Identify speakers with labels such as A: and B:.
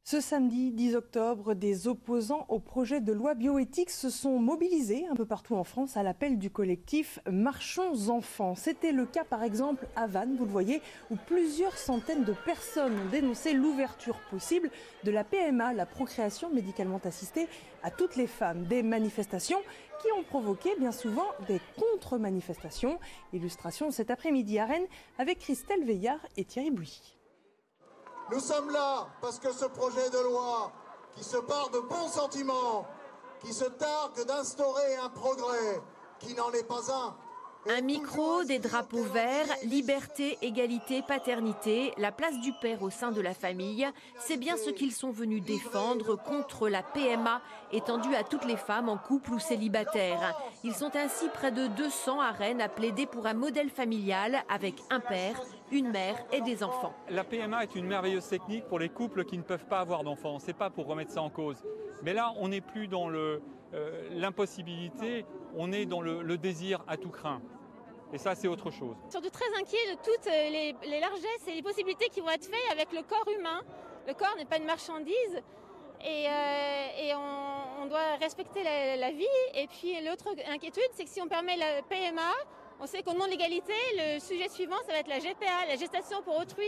A: Ce samedi 10 octobre, des opposants au projet de loi bioéthique se sont mobilisés un peu partout en France à l'appel du collectif Marchons Enfants. C'était le cas par exemple à Vannes, vous le voyez, où plusieurs centaines de personnes ont dénoncé l'ouverture possible de la PMA, la procréation médicalement assistée, à toutes les femmes. Des manifestations qui ont provoqué bien souvent des contre-manifestations. Illustration cet après-midi à Rennes avec Christelle Veillard et Thierry Bouy.
B: Nous sommes là parce que ce projet de loi, qui se part de bons sentiments, qui se targue d'instaurer un progrès, qui n'en est pas
C: un micro, des drapeaux verts, liberté, égalité, paternité, la place du père au sein de la famille, c'est bien ce qu'ils sont venus défendre contre la PMA étendue à toutes les femmes en couple ou célibataires. Ils sont ainsi près de 200 à Rennes à plaider pour un modèle familial avec un père, une mère et des enfants.
D: La PMA est une merveilleuse technique pour les couples qui ne peuvent pas avoir d'enfants. Ce n'est pas pour remettre ça en cause. Mais là, on n'est plus dans l'impossibilité, on est dans le désir à tout craint. Et ça, c'est autre chose.
E: Surtout très inquiet de toutes les largesses et les possibilités qui vont être faites avec le corps humain. Le corps n'est pas une marchandise et on doit respecter la vie. Et puis l'autre inquiétude, c'est que si on permet la PMA, on sait qu'au nom de l'égalité, le sujet suivant, ça va être la GPA, la gestation pour autrui.